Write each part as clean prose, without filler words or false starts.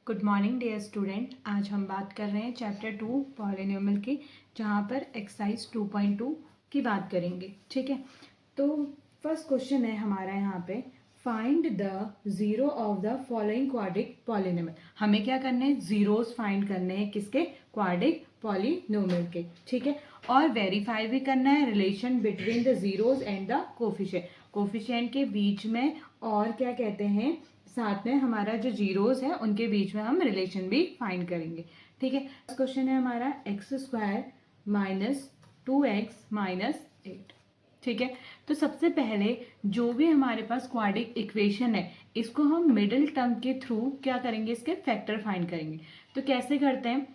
Good morning dear student. आज हम बात कर रहे हैं चैप्टर 2 पॉलिनोमियल की, जहाँ पर एक्सरसाइज 2.2 की बात करेंगे। ठीक है, तो फर्स्ट क्वेश्चन है हमारा यहाँ पे, find the zero of the following quadric polynomial. हमें क्या करने हैं, जीरोस फाइंड करने हैं, किसके, क्वाड्रिक पॉलिनोमियल के। ठीक है, और वेरीफाई भी करना है relation between the zeros and the coefficient, coefficient के बीच में, और क्या कहते हैं, साथ में हमारा जो जीरोस है उनके बीच में हम रिलेशन भी फाइंड करेंगे। ठीक है, क्वेश्चन है हमारा x square minus 2x minus 8। ठीक है, तो सबसे पहले जो भी हमारे पास क्वाड्रिक इक्वेशन है, इसको हम मिडिल टर्म के थ्रू क्या करेंगे, इसके फैक्टर फाइंड करेंगे। तो कैसे करते हैं,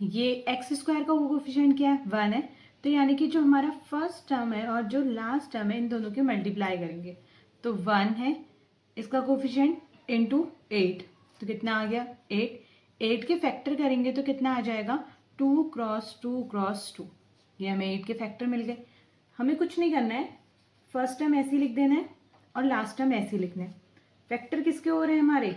ये एक्स स्क्वायर का कोफिशिएंट क्या है, 1 है। तो यानी कि जो हमारा फर्स्ट टर्म है और जो लास्ट टर्म है, इन दोनों के मल्टीप्लाई करेंगे। तो 1 है इसका कोफिशिएंट इंटू 8, तो कितना आ गया 8। 8 के फैक्टर करेंगे तो कितना आ जाएगा, 2 क्रॉस 2 क्रॉस 2। ये हमें 8 के फैक्टर मिल गए। हमें कुछ नहीं करना है, फर्स्ट टर्म ऐसे ही लिख देना है और लास्ट टर्म ऐसे ही लिखना है। फैक्टर किसके हो रहे हैं हमारे,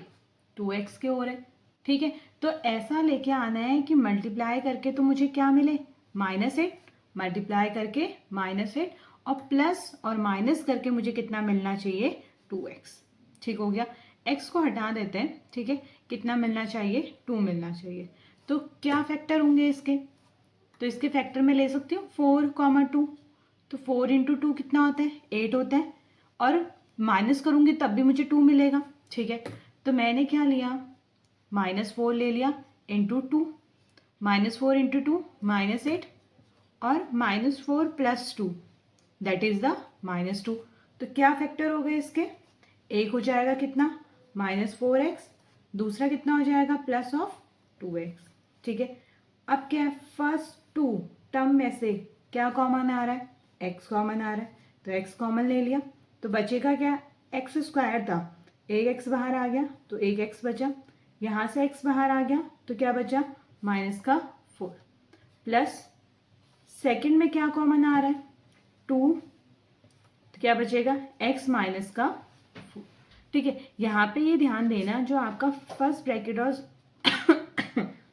2x के हो रहे हैं। ठीक है, तो ऐसा लेके आना है कि मल्टीप्लाई करके तो मुझे क्या मिले, -8, मल्टीप्लाई करके -8, और प्लस और माइनस करके मुझे कितना मिलना चाहिए, 2x। ठीक हो गया, x को हटा देते हैं। ठीक है, कितना मिलना चाहिए, 2 मिलना चाहिए। तो क्या फैक्टर होंगे इसके, तो इसके फैक्टर में ले सकती हूँ 4, 2। तो 4 इंटू 2 कितना होता है, 8 होता है, और माइनस करूँगी तब भी मुझे 2 मिलेगा। ठीक है, तो मैंने क्या लिया, -4 ले लिया इंटू 2, -4 इंटू 2 -8, और -4 प्लस 2 दैट इज द -2। तो क्या फैक्टर हो गए इसके, एक हो जाएगा कितना, -4x, दूसरा कितना हो जाएगा, प्लस ऑफ 2x। ठीक है, अब क्या है, फर्स्ट 2 टर्म में से क्या कॉमन आ रहा है, x कॉमन आ रहा है, तो x कॉमन ले लिया। तो बचेगा क्या, एक्स स्क्वायर था, एक x बाहर आ गया तो एक x बचा, यहाँ से x बाहर आ गया तो क्या बचा, -4, प्लस सेकंड में क्या कॉमन आ रहा है, 2, तो क्या बचेगा, x माइनस का 4। ठीक है, यहाँ पे ये ध्यान देना, जो आपका फर्स्ट ब्रैकेट और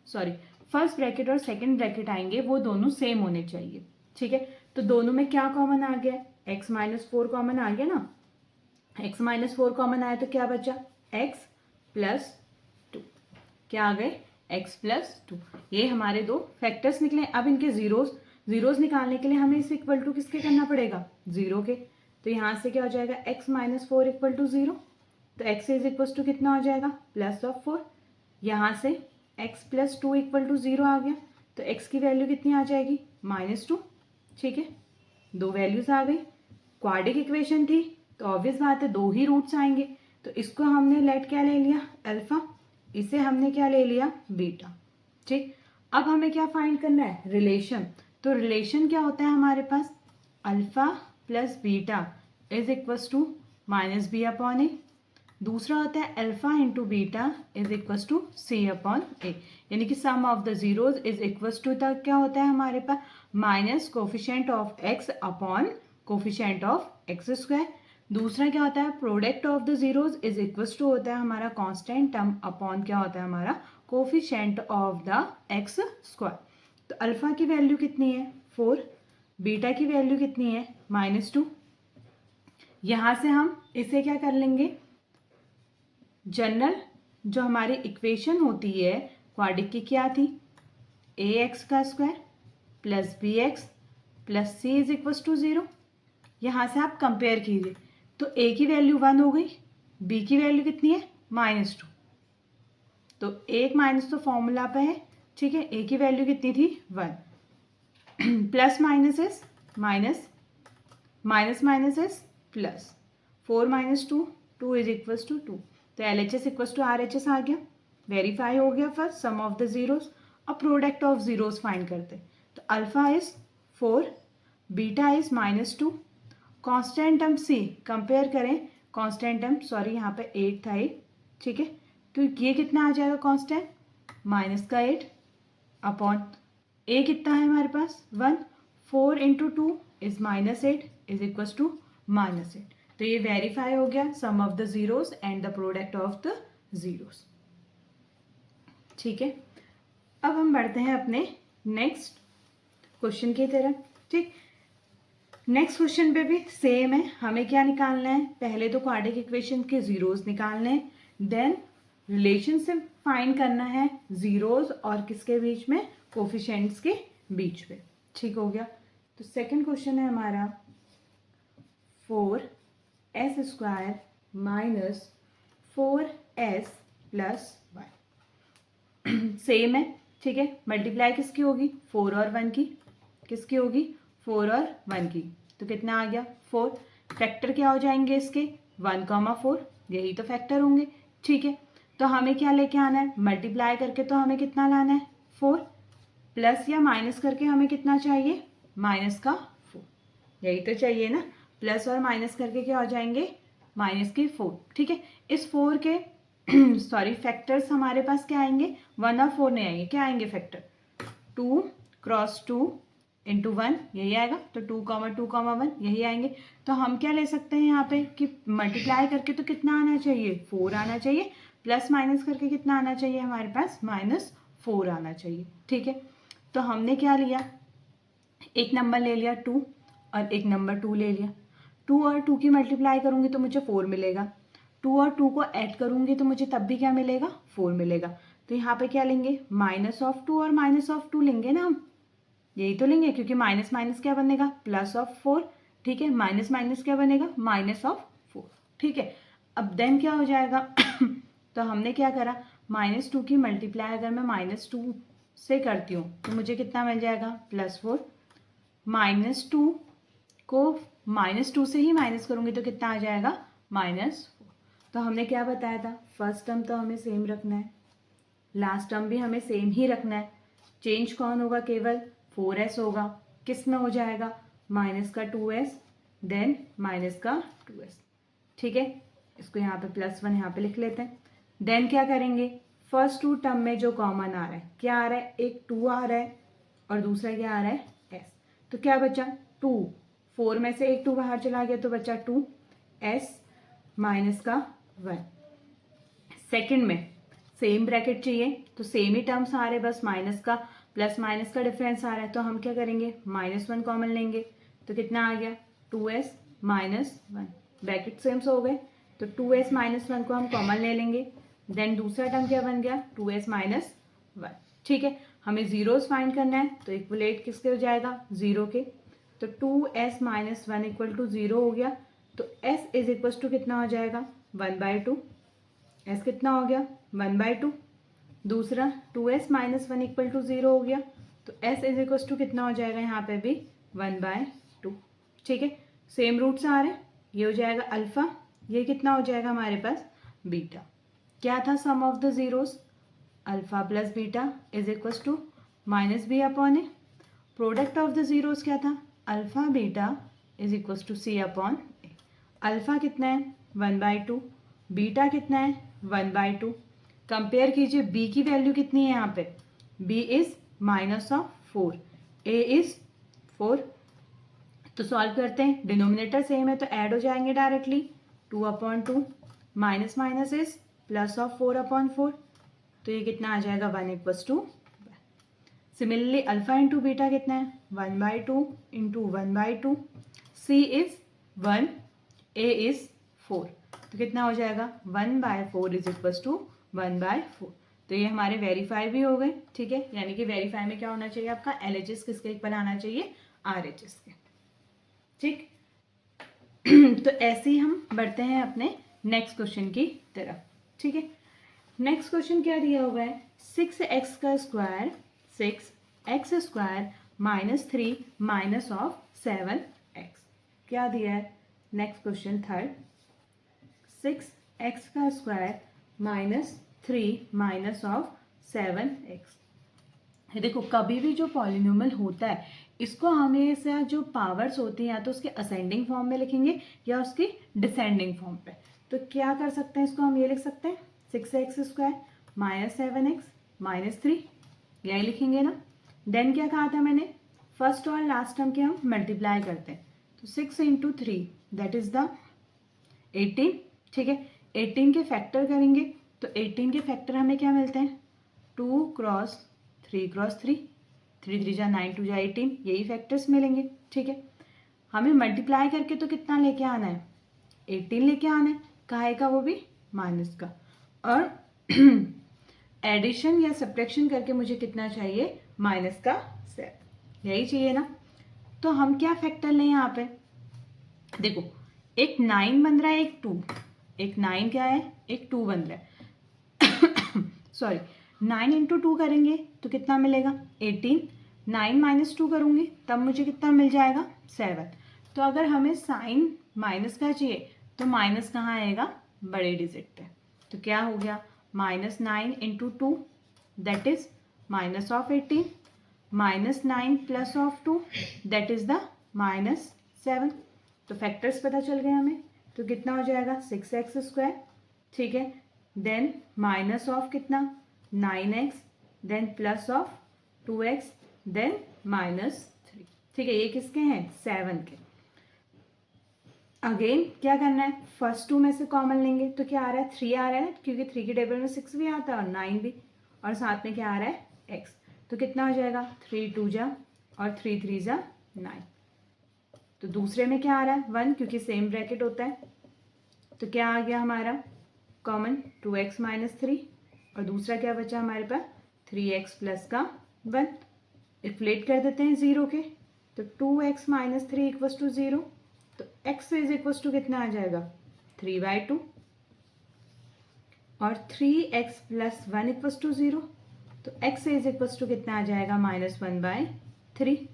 सॉरी फर्स्ट ब्रैकेट और सेकंड ब्रैकेट आएंगे वो दोनों सेम होने चाहिए। ठीक है, तो दोनों में क्या कॉमन आ गया, x -4 कॉमन आ गया ना, x -4 कॉमन आया तो क्या बचा, x प्लस 2। क्या आ गए, x प्लस 2। ये हमारे दो फैक्टर्स निकले। अब इनके जीरोस निकालने के लिए हमें इसे इक्वल टू किसके करना पड़ेगा, 0 के। तो यहाँ से क्या हो जाएगा, x -4 इक्वल टू 0, तो x इज इक्वल टू कितना हो जाएगा, प्लस ऑफ 4। यहाँ से x प्लस 2 इक्वल टू 0 आ गया, तो x की वैल्यू कितनी आ जाएगी, -2। ठीक है, दो वैल्यूज आ गई। क्वाड्रिक इक्वेशन थी तो ऑब्वियस बात है दो ही रूट्स आएंगे, तो इसको हमने लेट क्या ले लिया, अल्फा, इसे हमने क्या ले लिया, बीटा। ठीक, अब हमें क्या फाइंड करना है, रिलेशन। तो रिलेशन क्या होता है हमारे पास, alpha plus beta is equal to -b/a। दूसरा होता है alpha into beta is equal to c/a, यानी कि sum of the zeros is equal to तक क्या होता है हमारे पास, minus coefficient of x upon coefficient of x square. दूसरा क्या होता है, product of the zeros is equal to होता है हमारा कांस्टेंट टर्म अपॉन क्या होता है हमारा coefficient of the x square. तो अल्फा की वैल्यू कितनी है, 4, बीटा की वैल्यू कितनी है, -2। यहाँ से हम इसे क्या कर लेंगे, जनरल जो हमारी इक्वेशन होती है क्वाड्रिक की क्या थी, ax का square plus bx plus c is equal to 0। यहाँ से आप कंपेयर कीजिए, तो a की वैल्यू 1 हो गई, b की वैल्यू कितनी है, -2। तो एक माइनस तो फॉर्मूला पे है। ठीक है, a की वैल्यू कितनी थी, 1, plus minus is minus, minus minus is plus, 4 - 2, 2 is equal to 2। तो LHS इक्वल टू RHS आ गया, वेरीफाई हो गया first sum of the zeros. अब प्रोडक्ट ऑफ जीरोस फाइंड करते हैं, तो alpha is 4, beta is -2, constant term c compare करें, कांस्टेंट टर्म सॉरी यहाँ पे 8 था एक। ठीक है, तो ये कितना आ जाएगा कांस्टेंट, -8 अपॉन a कितना है हमारे पास, 1, 4 into 2 is -8 is equal to -8। तो ये वेरीफाई हो गया sum of the zeros and the product of the zeros. ठीक है, अब हम बढ़ते हैं अपने नेक्स्ट क्वेश्चन की तरफ। ठीक, नेक्स्ट क्वेश्चन पे भी सेम है, हमें क्या निकालना है, पहले तो क्वाड्रेटिक इक्वेशन के जीरोस निकालने हैं, देन रिलेशनशिप फाइंड करना है जीरोस और किसके बीच में, कोफिशिएंट्स के बीच में। ठीक हो गया, तो सेकंड क्वेश्चन है हमारा 4s² minus 4s plus y same है। ठीक है, मल्टीप्लाई किसकी होगी, 4 और 1 की, किसकी होगी, 4 और 1 की, तो कितना आ गया 4। फैक्टर क्या हो जाएंगे इसके, 1,4, यही तो फैक्टर होंगे। ठीक है, तो हमें क्या लेके आना है, मल्टीप्लाई करके तो हमें कितना लाना है 4, प्लस या माइनस करके हमें कितना चाहिए, माइनस का 4, यही तो चाहिए ना, प्लस और माइनस करके क्या हो जाएंगे, माइनस के 4। ठीक है, इस 4 के सॉरी फैक्टर्स हमारे पास क्या आएंगे, 1 और 4 नहीं आएंगे, क्या आएंगे फैक्टर, 2 क्रॉस 2 इंटू 1, यही आएगा, तो 2,2,1 यही आएंगे। तो हम क्या ले सकते हैं यहाँ पे कि मल्टीप्लाई करके तो कितना आना चाहिए, 4 आना चाहिए, प्लस माइनस करके कितना आना चाहिए हमारे पास, -4 आना चाहिए। ठीक है, तो हमने क्या लिया, एक नंबर ले लिया 2 और एक नंबर 2 ले लिया, 2 और 2 की मल्टीप्लाई करूँगी तो मुझे 4 मिलेगा, 2 और 2 को ऐड करूँगी तो मुझे तब भी क्या मिलेगा, 4 मिलेगा। तो यहाँ पे क्या लेंगे, -2 और -2 लेंगे ना हम, यही तो लेंगे, क्योंकि माइनस माइनस क्या बनेगा, +4। ठीक है, माइनस माइनस क्या बनेगा, -4। ठीक है, अब देन क्या हो जाएगा तो हमने क्या करा, -2 की मल्टीप्लाई अगर मैं -2 से करती हूँ तो मुझे कितना मिल जाएगा, +4, -2 को -2 से ही माइनस करूँगी तो कितना आ जाएगा, -4। तो हमने क्या बताया था, फर्स्ट टर्म तो हमें सेम रखना है, लास्ट टर्म भी हमें सेम ही रखना है, चेंज कौन होगा, केवल 4s होगा, किस में हो जाएगा, माइनस का 2s, देन माइनस का 2s। ठीक है, इसको यहाँ पे +1 यहाँ पे लिख लेते हैं। देन क्या करेंगे, फर्स्ट 2 टर्म में जो कॉमन आ रहा है, क्या आ रहा है, एक 2 आ रहा है और दूसरा क्या आ रहा है, s, तो क्या बचा 2, 4 में से एक 2 बाहर चला गया तो बचा 2s माइनस का 1। सेकंड में सेम ब्रैकेट चाहिए तो सेम ही टर्म्स आ रहे, बस माइनस का प्लस माइनस का डिफरेंस आ रहा है, तो हम क्या करेंगे, -1 कॉमन लेंगे, तो कितना आ गया, 2s माइनस 1, ब्रैकेट सेम हो गए, तो 2s माइनस 1 को हम कॉमन ले लेंगे, देन दूसरा टर्म क्या बन गया, 2s माइनस 1। ठीक है, हमें जीरोस फाइंड करना है, तो इक्वलेट किसके हो जाएगा, 0 के, तो 2s माइनस 1 इक्वल टू 0 हो गया, तो s इज इक्वल टू कितना हो जाएगा, 1/2, s कितना हो गया, 1/2, दूसरा 2s माइनस 1 इक्वल टू 0 हो गया, तो s इज इक्वल टू कितना हो जाएगा, यहाँ पे भी 1/2। ठीक है, सेम रूट्स आ रहे हैं, ये हो जाएगा अल्फा, ये कितना हो जाएगा हमारे पास, बीटा। क्या था sum of the zeros, alpha plus beta is equal to -b/a, product of the zeros क्या था, alpha beta is equal to c/a। Alpha कितना है, 1/2, बीटा कितना है, 1/2। कंपेयर कीजिए, b की वैल्यू कितनी है यहाँ पे, b इज -4, a इज 4, तो सॉल्व करते हैं, डिनोमिनेटर सेम है तो ऐड हो जाएंगे डायरेक्टली, 2/2 माइनस माइनस इज +4/4, तो ये कितना आ जाएगा, 1 equals to. Similarly alpha into beta कितना है, 1/2 into 1/2, c is 1, a is 4, तो कितना हो जाएगा, 1/4 इज इक्वल्स टू 1/4। तो ये हमारे वेरीफाई भी हो गए। ठीक है, यानी कि वेरीफाई में क्या होना चाहिए आपका, LHS किसके इक्वल आना चाहिए, RHS के। ठीक तो ऐसे ही हम बढ़ते हैं अपने नेक्स्ट क्वेश्चन की तरफ। ठीक है, नेक्स्ट क्वेश्चन क्या दिया हुआ है, 6x² 6x² -3 minus of 7x, क्या दिया है, next question third, 6x² -3 minus of 7x। देखो कभी भी जो पॉलिनोमियल होता है इसको हमेशा जो पावर्स होती हैं या तो उसके असेंडिंग फॉर्म में लिखेंगे या उसकी डिसेंडिंग फॉर्म पे। तो क्या कर सकते हैं, इसको हम ये लिख सकते हैं 6x² -7x -3, यही लिखेंगे ना। देन क्या कहा था मैंने, फर्स्ट और लास्ट टर्म के हम मल्टीप्लाई करते हैं, तो 6 इंटू 3 दैट इज द 18। ठीक है, 18 के फैक्टर करेंगे तो 18 के फैक्टर हमें क्या मिलते हैं, 2 क्रॉस 3 क्रॉस 3, 3 3 जा 9, 2 जा 18, यही फैक्टर्स मिलेंगे। ठीक है, हमें मल्टीप्लाई करके तो कितना लेके आना है, 18 लेके आना है, काहे का, वो भी माइनस का। और एडिशन या सब्ट्रैक्शन करके मुझे कितना चाहिए, माइनस का 7, यही चाहिए ना। तो हम क्या फैक्टर लें यहाँ पे, देखो एक 9 बन रहा है, एक 2, एक 9 क्या है, एक 2 बन रहा है सॉरी, 9 इंटू 2 करेंगे तो कितना मिलेगा 18, 9 माइनस 2 करूँगी तब मुझे कितना मिल जाएगा 7। तो अगर हमें साइन माइनस का चाहिए तो माइनस कहाँ आएगा, बड़े डिजिट पे। तो क्या हो गया, -9 into 2 that is -18, -9 plus of 2 that is the -7। तो फैक्टर्स पता चल गए हमें, तो कितना हो जाएगा 6x²। ठीक है, देन माइनस ऑफ कितना 9x, then plus of 2x, then -3। ठीक है, ये किसके हैं, 7 के। अगेन क्या करना है, फर्स्ट 2 में से कॉमन लेंगे तो क्या आ रहा है, 3 आ रहा है ना, क्योंकि 3 की टेबल में 6 भी आता है और 9 भी, और साथ में क्या आ रहा है x। तो कितना हो जाएगा 3 2 जा और 3 3 जा 9। तो दूसरे में क्या आ रहा है 1, क्योंकि सेम ब्रैकेट होता है। तो क्या आ गया हमारा कॉमन 2x - 3, और दूसरा क्या बचा हमारे पास 3x प्लस का 1। इक्वलेट कर देते हैं 0 के, तो 2x - 3 इक्वल्स टू 0। तो x इज इक्वल्स टू कितना आ जाएगा 3/2, और 3x प्लस 1 इक्वल्स टू 0। तो x इज इक्वल्स टू कितना आ जाएगा -1/3।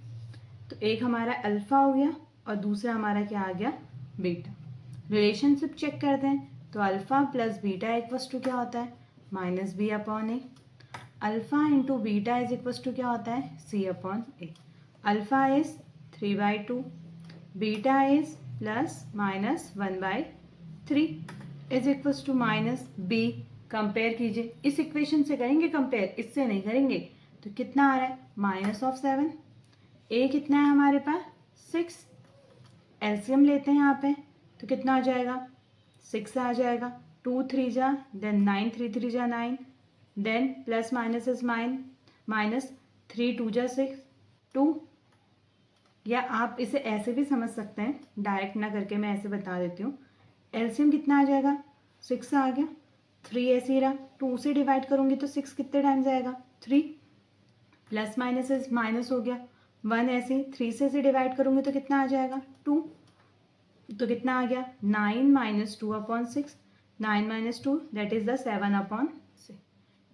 तो एक हमारा अल्फा हो गया और दूसरा हमारा क्या आ गया बीटा। रिलेशनशिप चेक करते हैं, तो alpha plus beta equals to क्या होता है -b/a। Alpha into beta is equals to क्या होता है c/a। Alpha is 3/2, beta is +(-1/3) is equals to -b। Compare कीजिए, इस इक्वेशन से करेंगे कंपेयर, इससे नहीं करेंगे। तो कितना आ रहा है -7। ए कितना है हमारे पास 6, एलसीएम लेते हैं यहाँ पे, तो कितना आ जाएगा 6 आ जाएगा, 2 3 जा, देन 9 3 3 जा 9, then plus minus is minus, 3 2 जा 6 2। या आप इसे ऐसे भी समझ सकते हैं, डायरेक्ट ना करके मैं ऐसे बता देती हूँ। एलसीएम कितना आ जाएगा 6 आ गया, 3 ऐसे ही रहा, 2 से डिवाइड करूँगी तो 6 कितने टाइम्स आएगा 3, प्लस माइनस इज माइनस हो गया, 1 ऐसे ही 3 से डिवाइड करूँगी तो कितना आ जाएगा 2। तो कितना आ गया 9 - 2/6, 9 - 2 दैट इज द 7/6।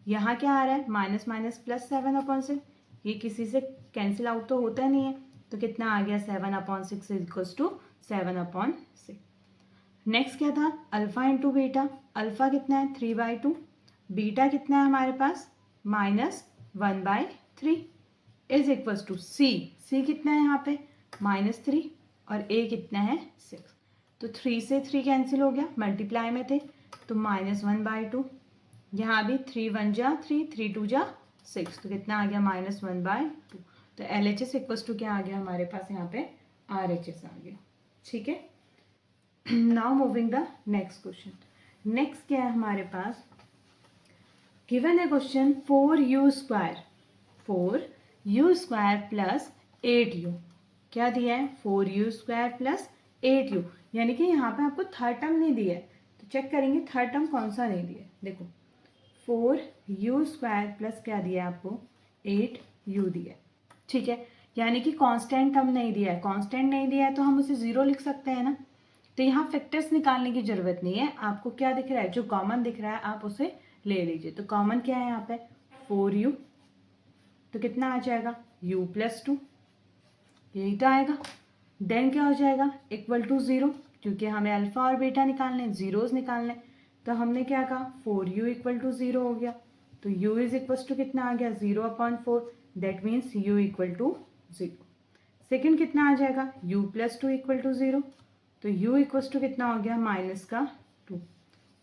यहाँ क्या आ रहा है माइनस माइनस प्लस 7/6, ये किसी से कैंसिल आउट तो होता नहीं है। तो कितना आ गया 7/6 इक्वल्स टू 7/6। नेक्स्ट क्या था अल्फा इंटू बीटा, अल्फा कितना है 3/2, बीटा कितना है हमारे पास -1/3 इज इक्वल्स टू सी। सी कितना है यहाँ पे -3 और ए कितना है 6। तो 3 से 3 कैंसिल हो गया, मल्टीप्लाई में थे, तो -1/2। यहाँ भी 3 1 जा 3, 3 2 जा 6, तो कितना आ गया -1/2। तो LHS इक्वल्स टू क्या आ गया हमारे पास यहाँ पे RHS आ गया। ठीक है, now moving the next question. Next क्या है हमारे पास, गिवन है question 4u² 4u² plus 8u। क्या दिया है 4u² प्लस 8u, यानी कि यहाँ पे आपको थर्ड टर्म नहीं दिया है। तो चेक करेंगे थर्ड टर्म कौन सा नहीं दिया है। देखो 4u² प्लस क्या दिया है आपको 8u दिया है। ठीक है, यानी कि कांस्टेंट टर्म नहीं दिया है। कांस्टेंट नहीं दिया है तो हम उसे 0 लिख सकते हैं ना। तो यहाँ फैक्टर्स निकालने की जरूरत नहीं है, आपको क्या दिख रहा है जो कॉमन दिख रहा है आप उसे ले लीजिए। तो कॉमन क्या है यहाँ पे 4u, तो कितना आ जाएगा u + 2, यही तो आएगा। देन क्या हो जाएगा इक्वल टू 0, क्योंकि हमें अल्फा और बीटा निकालने, जीरोज निकालने। तो हमने क्या कहा 4u = 0 हो गया। तो u इज इक्वल टू कितना आ गया 0/4, दैट मीन्स u = 0। सेकेंड कितना आ जाएगा u + 2 = 0, तो u इक्वल्स टू कितना हो गया -2।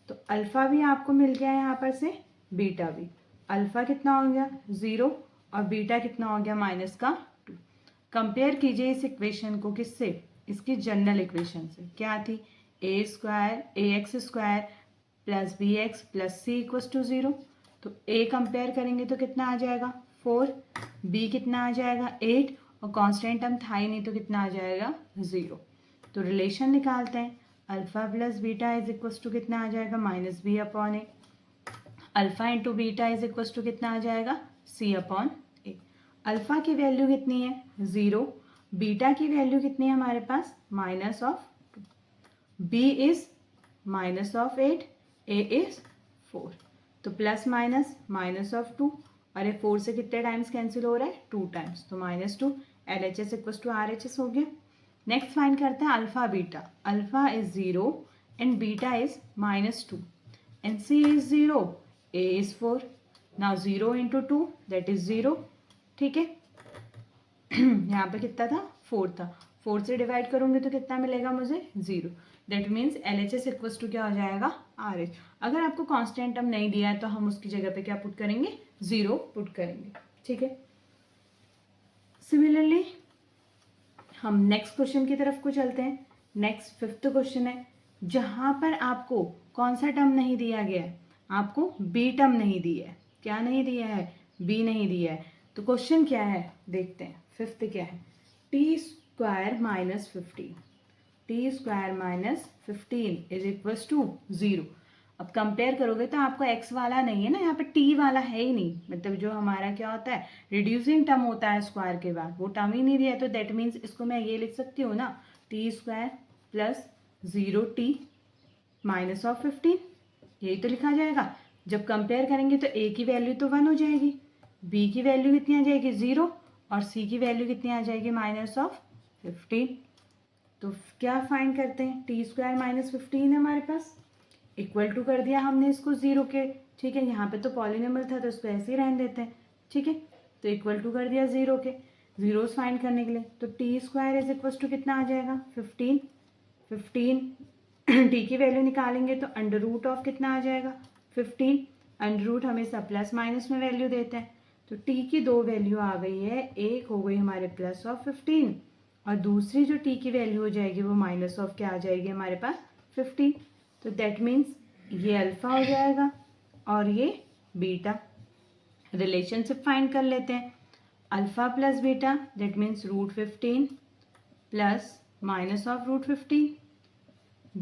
तो अल्फा भी आपको मिल गया यहाँ पर से, बीटा भी। अल्फा कितना हो गया 0 और बीटा कितना हो गया -2। कंपेयर कीजिए इस इक्वेशन को किससे, इसकी जनरल इक्वेशन से। क्या थी ax² + bx + c = 0। तो A कंपेयर करेंगे तो कितना आ जाएगा 4, B कितना आ जाएगा 8 और कांस्टेंट टर्म था ही नहीं तो कितना आ जाएगा 0। तो रिलेशन निकालते हैं, alpha plus beta is equal to कितना आ जाएगा -b upon a. Alpha into beta is equal to कितना आ जाएगा c अपॉन ए। अल्फा की वैल्यू कितनी है 0, बीटा की वैल्यू कितनी है हमारे पास -2, b इज -8, a इज 4। तो प्लस माइनस -2 और ये 4 से कितने टाइम्स कैंसिल हो रहा है 2 टाइम्स, तो -2 LHS इक्वल टू RHS हो गया। नेक्स्ट फाइंड करते हैं alpha beta. Alpha is 0 and beta is -2 and c is 0, a is 4। now 0 into 2 that is 0। ठीक है यहाँ पे कितना था 4 था, 4 से डिवाइड करूंगी तो कितना मिलेगा मुझे 0। That means LHS equals to क्या हो जाएगा RH। अगर आपको कांस्टेंट टर्म नहीं दिया है तो हम उसकी जगह पे क्या पुट करेंगे 0 पुट करेंगे। ठीक है, सिमिलरली हम नेक्स्ट क्वेश्चन की तरफ को चलते हैं। नेक्स्ट 5th क्वेश्चन है, जहां पर आपको कौन सा टर्म नहीं दिया गया है, आपको बी टर्म नहीं दिया है। क्या नहीं दिया है बी नहीं दिया है। तो क्वेश्चन क्या है देखते हैं, 5th क्या है, t square minus 15 is equal to 0। अब कंपेयर करोगे तो आपको x वाला नहीं है ना, यहाँ पे t वाला है ही नहीं, मतलब जो हमारा क्या होता है रिड्यूसिंग टर्म होता है स्क्वायर के बाद, वो टर्म ही नहीं दिया है। तो दैट मीन्स इसको मैं ये लिख सकती हूँ ना, T square plus 0t minus of 15, यही तो लिखा जाएगा। जब कंपेयर करेंगे तो a की वैल्यू तो 1 हो जाएगी, b की वैल्यू कितनी आ जाएगी 0 और c की वैल्यू कितनी आ जाएगी -15। तो क्या फाइंड करते हैं, टी स्क्वायर -15 है हमारे पास, इक्वल टू कर दिया हमने इसको 0 के। ठीक है, यहाँ पे तो पॉलिनोमियल था तो इसको ऐसे ही रहने देते हैं। ठीक है, तो इक्वल टू कर दिया 0 के, जीरोस फाइंड करने के लिए। तो t square is equal to कितना आ जाएगा 15 टी की वैल्यू निकालेंगे तो अंडर रूट ऑफ कितना आ जाएगा 15। अंडर रूट हमेशा प्लस माइनस में वैल्यू देते हैं। तो टी की 2 वैल्यू आ गई है, एक हो गई हमारे प्लस ऑफ 15 और दूसरी जो टी की वैल्यू हो जाएगी वो माइनस ऑफ क्या आ जाएगी हमारे पास 15। तो दैट मीन्स ये अल्फा हो जाएगा और ये बीटा। रिलेशनशिप फाइंड कर लेते हैं, alpha plus beta that means √15 plus minus of √15।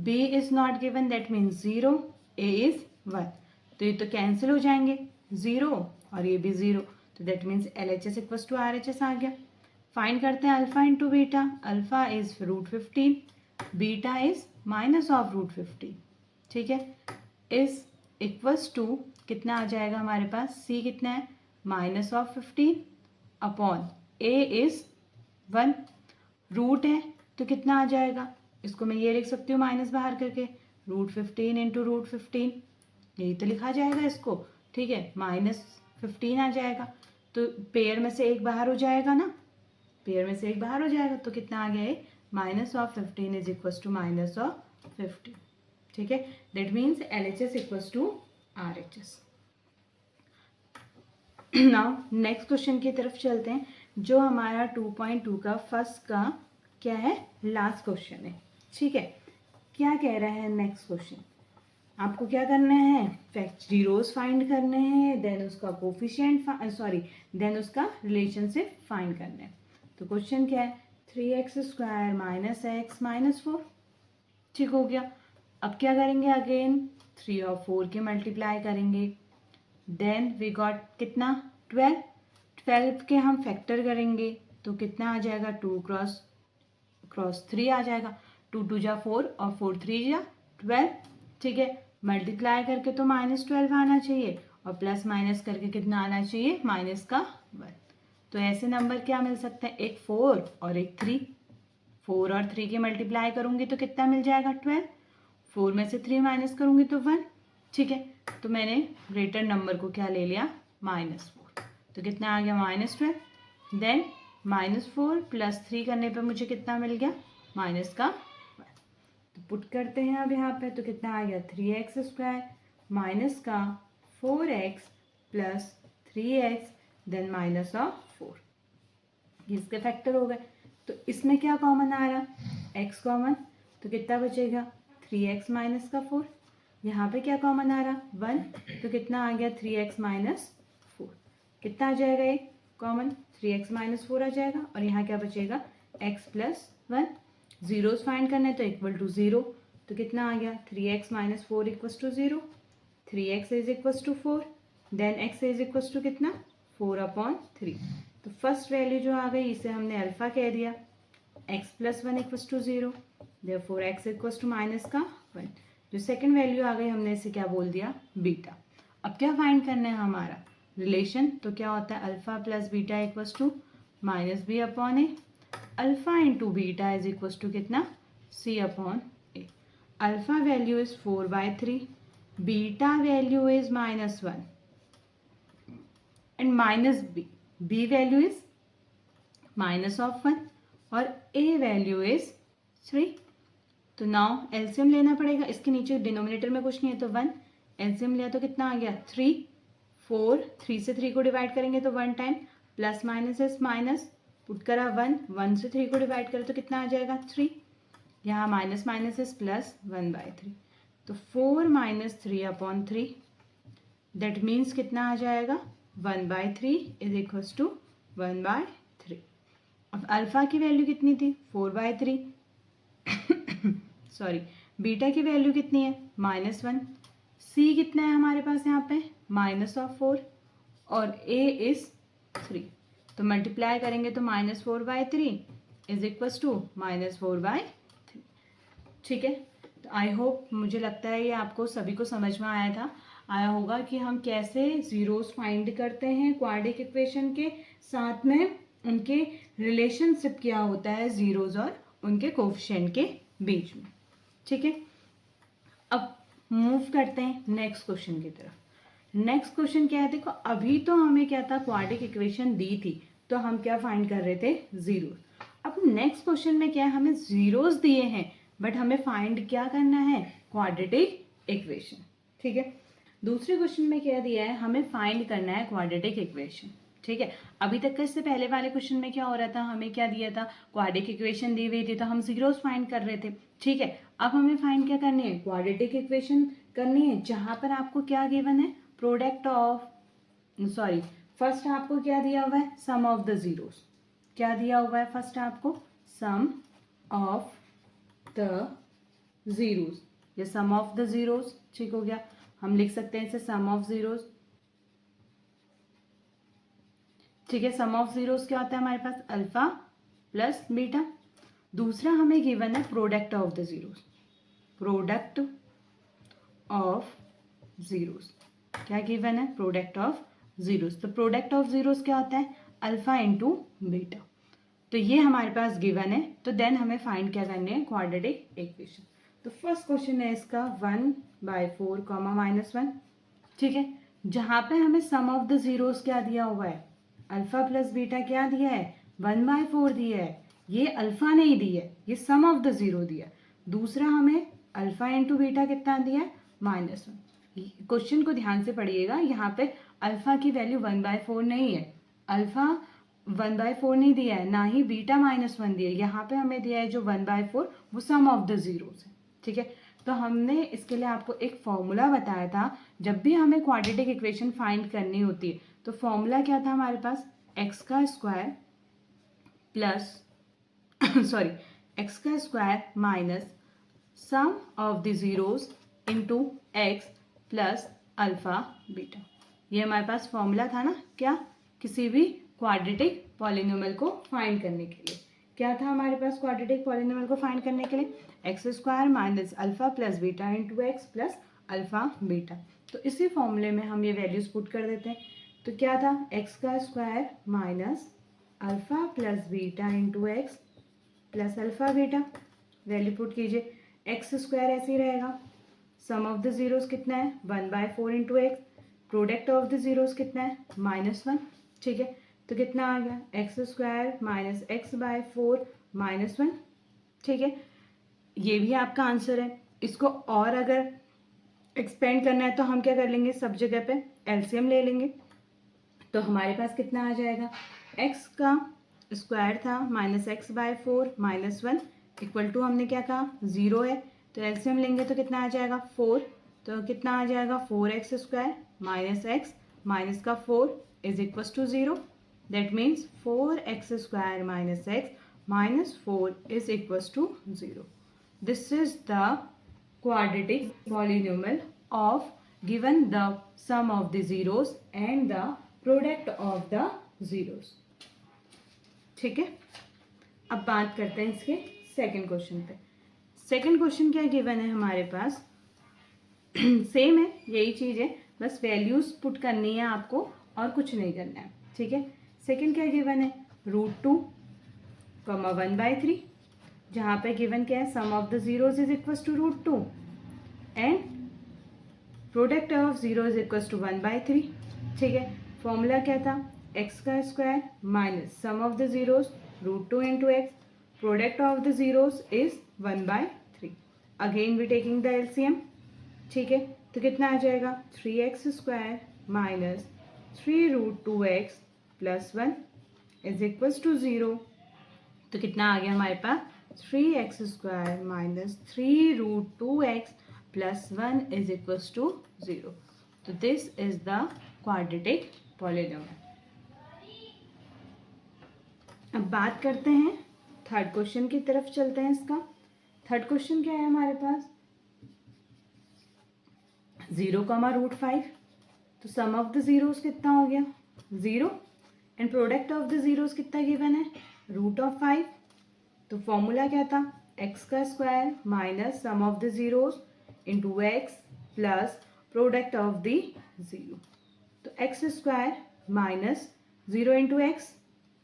b is not given that means 0, a is 1। तो ये तो कैंसिल हो जाएंगे 0 और ये भी 0, तो that means LHS equal to RHS आ गया। फाइंड करते हैं alpha into beta. Alpha is √15, beta is minus of √15। ठीक है, इज इक्वल्स टू कितना आ जाएगा हमारे पास, c कितना है minus of 15 upon a is 1, root है तो कितना आ जाएगा, इसको मैं ये लिख सकती हूँ माइनस बाहर करके, √15 इंटू √15, यही तो लिखा जाएगा इसको। ठीक है, -15 आ जाएगा, तो पेयर में से एक बाहर हो जाएगा ना, पेयर में से एक बाहर हो जाएगा तो कितना आ गया है -15 इज इक्वल टू -15। ठीक है, that means LHS equal to RHS। Now next question की तरफ चलते हैं, जो हमारा 2.2 का फर्स्ट का क्या है लास्ट क्वेश्चन है। ठीक है, क्या कह रहा है नेक्स्ट क्वेश्चन, आपको क्या करना है फैक्ट जीरोस फाइंड करने हैं, देन उसका कोफिशिएंट देन उसका रिलेशनशिप फाइंड करना है। तो क्वेश्चन क्या है 3x² - x - 4। ठीक हो गया, अब क्या करेंगे अगेन 3 और 4 के मल्टीप्लाई करेंगे, देन वी गॉट कितना 12 के हम फैक्टर करेंगे तो कितना आ जाएगा 2 क्रॉस 3 आ जाएगा, 2 2 जा 4 और 4 3 जा 12। ठीक है, मल्टीप्लाई करके तो -12 आना चाहिए और प्लस माइनस करके कितना आना चाहिए -1। तो ऐसे नंबर क्या मिल सकते हैं, एक 4 और एक 3। 4 और 3 के मल्टीप्लाई करूंगी तो कितना मिल जाएगा 12, 4 में से 3 माइनस करूंगी तो 1। ठीक है, तो मैंने ग्रेटर नंबर को क्या ले लिया -4, तो कितना आ गया -12। देन -4 + 3 करने पे मुझे कितना मिल गया -1। तो पुट करते हैं अब यहाँ पे, तो कितना आ गया 3x² -4x + 3x देन -4, इसके फैक्टर हो गए। तो इसमें क्या कॉमन आ रहा x कॉमन, तो कितना बचेगा 3x - 4। यहाँ पे क्या कॉमन आ रहा 1, तो कितना आ गया 3x माइनस 4, कितना आ जाएगा ये कॉमन 3x माइनस 4 आ जाएगा, और यहाँ क्या बचेगा x प्लस 1, जीरोस फाइंड करना है तो इक्वल टू 0, तो कितना आ गया 3x minus 4 equals to 0, 3x is equals to 4, then x is equals to कितना 4/3, तो फर्स्ट वैल्यू जो आ गई इसे हमने अल्फा कह दिया, x plus 1 equals to 0, therefore x equals to minus का 1, जो सेकंड वैल्यू आ गई हमने इसे क्या बोल दिया बीटा। अब क्या फाइंड करना है हमारा रिलेशन, तो क्या होता है alpha plus beta equals to minus b upon a, alpha into beta is equals to कितना c upon a, alpha value is 4/3, beta value is -1 and minus b value is minus of 1 और a value is 3, तो now LCM लेना पड़ेगा, इसके नीचे denominator में कुछ नहीं है तो 1, एलसीएम लिया तो कितना आ गया 3, 4, 3 से 3 को डिवाइड करेंगे तो 1 time, plus minus is minus, put करा 1, 1 से 3 को डिवाइड करें तो कितना आ जाएगा 3, यहाँ माइनस माइनस इज प्लस 1/3, तो 4 माइनस 3/3, दैट मीन्स कितना आ जाएगा 1/3 इज इक्वल्स टू 1/3। अब अल्फा की वैल्यू कितनी थी 4/3 सॉरी, बीटा की वैल्यू कितनी है -1, सी कितना है हमारे पास यहाँ पे -4 और ए इज 3, तो मल्टीप्लाई करेंगे तो -4/3 इज इक्वल्स टू -4/3, ठीक है। तो आई होप, मुझे लगता है ये आपको सभी को समझ में आया होगा कि हम कैसे जीरोस फाइंड करते हैं क्वाड्रेटिक इक्वेशन के, साथ में उनके रिलेशनशिप क्या होता है जीरोस और उनके कोफिशिएंट के बीच में, ठीक है। अब मूव करते हैं नेक्स्ट क्वेश्चन की तरफ। नेक्स्ट क्वेश्चन क्या है, देखो अभी तो हमें क्या था क्वाड्रेटिक इक्वेशन दी थी तो हम क्या फाइंड कर रहे थे जीरोस। अब नेक्स्ट क्वेश्चन में क्या है, हमें जीरोस दिए हैं बट हमें फाइंड क्या करना है क्वाड्रेटिक इक्वेशन, ठीक है। दूसरे क्वेश्चन में क्या दिया है, हमें फाइंड करना है क्वाड्रेटिक इक्वेशन, ठीक है। अभी तक का इससे पहले वाले क्वेश्चन में क्या हो रहा था, हमें क्या दिया था क्वाड्रेटिक इक्वेशन दी हुई थी तो हम जीरोस फाइंड कर रहे थे, ठीक है। अब हमें फाइंड क्या करनी है क्वाड्रेटिक इक्वेशन करनी है, जहां पर आपको क्या गिवन है प्रोडक्ट ऑफ फर्स्ट आपको क्या दिया हुआ है सम ऑफ द जीरोस, क्या दिया हुआ है फर्स्ट आपको सम ऑफ द जीरोस, ये सम ऑफ द जीरोस, ठीक हो गया। हम लिख सकते हैं इसे सम ऑफ जीरोस, ठीक है। सम ऑफ जीरोस क्या होता है हमारे पास अल्फा प्लस बीटा। दूसरा हमें गिवन है product of the zeros, product of zeros, क्या गिवन है प्रोडक्ट ऑफ जीरोस, तो प्रोडक्ट ऑफ जीरोस क्या होता है अल्फा इंटू बीटा, तो ये हमारे पास गिवन है। तो देन हमें फाइंड क्या करनी है क्वाड्रेटिक इक्वेशन। तो फर्स्ट क्वेश्चन है इसका 1/4 -1, ठीक है, जहां पे हमें सम ऑफ द जीरोस क्या दिया हुआ है अल्फा प्लस बीटा क्या दिया है 1/4 दिया है, ये अल्फा नहीं दिया है, ये सम ऑफ द जीरो दिया। दूसरा हमें अल्फा इंटू बीटा कितना दिया है -1। क्वेश्चन को ध्यान से पढ़िएगा, यहाँ पे अल्फा की वैल्यू 1/4 नहीं है, अल्फा 1/4 नहीं दिया है, ना ही बीटा -1 दिया है, यहाँ पे हमें दिया है जो 1/4 वो सम ऑफ द जीरोस है, ठीक है। तो हमने इसके लिए आपको एक फॉर्मूला बताया था, जब भी हमें क्वाड्रेटिक इक्वेशन फाइंड करनी होती है तो फॉर्मूला क्या था हमारे पास एक्स का स्क्वायर प्लस एक्स का square minus sum of the zeros into x plus alpha beta, ये हमारे पास फॉर्मूला था ना, क्या किसी भी क्वाड्रेटिक पॉलिनोमियल को फाइंड करने के लिए। क्या था हमारे पास क्वाड्रेटिक पॉलिनोमियल को फाइंड करने के लिए x square minus alpha plus beta into x plus alpha beta. तो इसी फॉर्मूले में हम ये वैल्यूज पुट कर देते हैं, तो क्या था एक्स का square minus alpha plus beta into x plus alpha beta, value put कीजिए, एक्स स्क्वायर ऐसे ही रहेगा, सम ऑफ द जीरोस कितना है 1/4 इंटू एक्स, प्रोडक्ट ऑफ द जीरोस कितना है -1, ठीक है। तो कितना आ गया एक्स स्क्वायर माइनस x/4 -1, ठीक है। ये भी आपका आंसर है। इसको और अगर एक्सपेंड करना है तो हम क्या कर लेंगे, सब जगह पे एलसीएम ले लेंगे, तो हमारे पास कितना आ जाएगा x का स्क्वायर था -x/4 -1 इक्वल टू हमने क्या कहा 0 है, तो एलसीएम लेंगे तो कितना आ जाएगा 4, तो कितना आ जाएगा 4x square minus x minus का 4 is equal to 0. That means 4x square minus x minus 4 is equals to 0. This is the quadratic polynomial of given the sum of the zeros and the product of the zeros. ठीक है, अब बात करते हैं इसके second question पे. Second question क्या given है हमारे पास? सेम है, यही चीज है, बस वैल्यूज पुट करनी है आपको और कुछ नहीं करना है. ठीक है, सेकंड क्या गिवन है? √2, 1/3, जहाँ पे गिवन क्या है? Sum of the zeros is equal to √2 and product of zero is equal to 1/3. ठीक है, फॉर्मूला क्या था? एक्स का square minus sum of the zeros √2 into एक्स, product of the zeros is 1/3. Again we taking the LCM. ठीक है, तो कितना आ जाएगा? 3x square minus 3√2x plus 1 is equal to 0. तो कितना आ गया हमारे पास? 3x square minus 3√2x plus 1 is equal to 0. तो this is the quadratic polynomial. अब बात करते हैं थर्ड क्वेश्चन की तरफ चलते हैं. इसका थर्ड क्वेश्चन क्या है हमारे पास? 0, √5. तो सम ऑफ द जीरोस कितना हो गया? 0 and product of the zeros कितना गिवन है? √5. तो फॉर्मूला क्या था? एक्स का square minus sum of the zeros into x plus product of the zero. तो x square minus 0 into x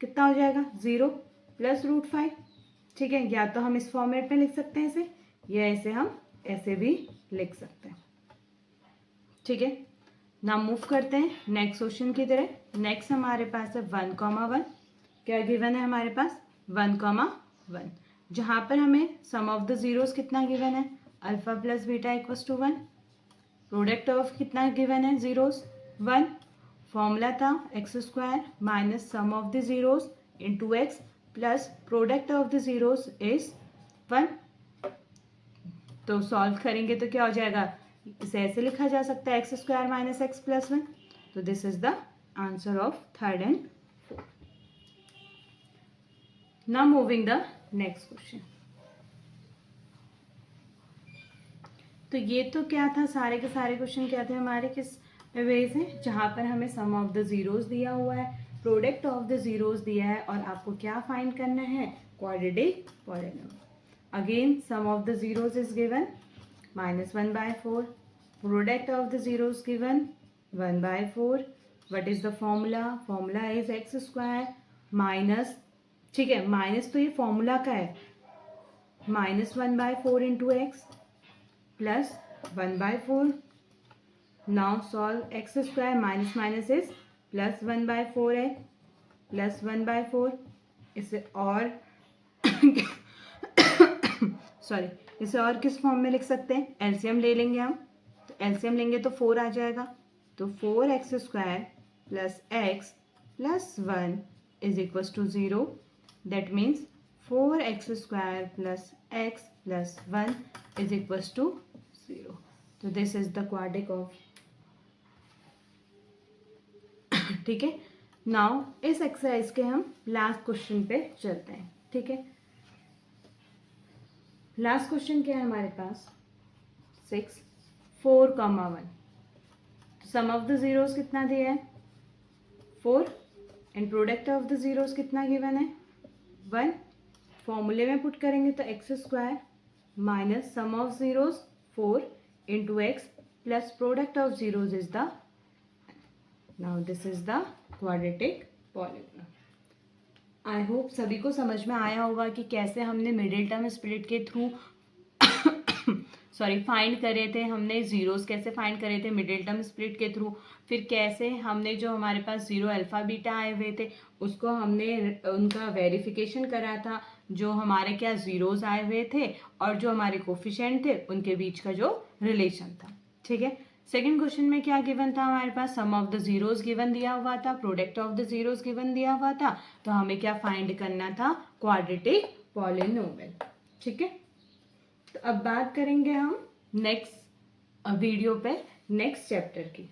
कितना हो जाएगा? 0 प्लस √5. ठीक है, या तो हम इस फॉर्मेट में लिख सकते हैं इसे, या इसे हम ऐसे भी लिख सकते हैं. ठीक है, नाउ मूव करते हैं नेक्स्ट क्वेश्चन की तरह. नेक्स्ट हमारे पास है 1,1. क्या गिवन है हमारे पास? 1,1, जहाँ पर हमें सम ऑफ द जीरोस कितना गिवन है? Alpha plus beta equals to 1. Product of कितना गिवन है? जीरोस 1. फॉर्मूला था x square minus sum of the zeros into x plus product of the zeros is 1. तो सॉल्व करेंगे तो क्या हो जाएगा? इसे ऐसे लिखा जा सकता है x square minus x plus 1. तो this is the answer of third and fourth. Now moving the next question. तो ये तो क्या था? सारे के सारे क्वेश्चन क्या थे हमारे? किस वे से? जहाँ पर हमें सम ऑफ द जीरोस दिया हुआ है, प्रोडक्ट ऑफ द जीरोस दिया है, और आपको क्या फाइंड करना है? Quadratic polynomial. Again sum of the zeros is given -1/4. Product of the zeros given 1/4. What is the formula? Formula is x square minus, ठीक है, माइनस तो ये फॉर्मूला का है, -1/4 into x plus 1/4. Now solve x square minus minus is plus 1/4 है plus 1/4. इसे और sorry, इसे और किस फॉर्म में लिख सकते हैं? एलसीएम ले लेंगे हम. तो एलसीएम लेंगे तो 4 आ जाएगा. तो 4x square plus x plus 1 is equal to 0. That means 4x square plus x plus 1 is equal to 0. तो this is the quadratic of. ठीक है, नाउ इस एक्सरसाइज के हम लास्ट क्वेश्चन पे चलते हैं. ठीक है, लास्ट क्वेश्चन क्या है हमारे पास? 6, 4,1. सम ऑफ द जीरोस कितना दिया है? 4 and product of the zeros कितना गिवन है? 1. फॉर्मूले में पुट करेंगे तो x square minus sum of zeros 4 into x plus product of zeros is the. Now this is the quadratic polynomial. I hope सभी को समझ में आया होगा कि कैसे हमने मिडिल टर्म स्प्लिट के थ्रू फाइंड करे थे. हमने जीरोस कैसे फाइंड करे थे मिडिल टर्म स्प्लिट के थ्रू. फिर कैसे हमने जो हमारे पास जीरो अल्फा बीटा आए हुए थे उसको हमने उनका वेरिफिकेशन करा था, जो हमारे क्या जीरोस आए हुए थे और जो हमारे कोफिशिएंट थे उनके बीच का जो रिलेशन था. ठीक है, सेकंड क्वेश्चन में क्या गिवन था हमारे पास? सम ऑफ द जीरोस गिवन दिया हुआ था, product of the zeros given दिया हुआ था. तो हमें क्या फाइंड करना था? Quadratic polynomial. ठीक है, तो अब बात करेंगे हम नेक्स्ट वीडियो पे नेक्स्ट चैप्टर की।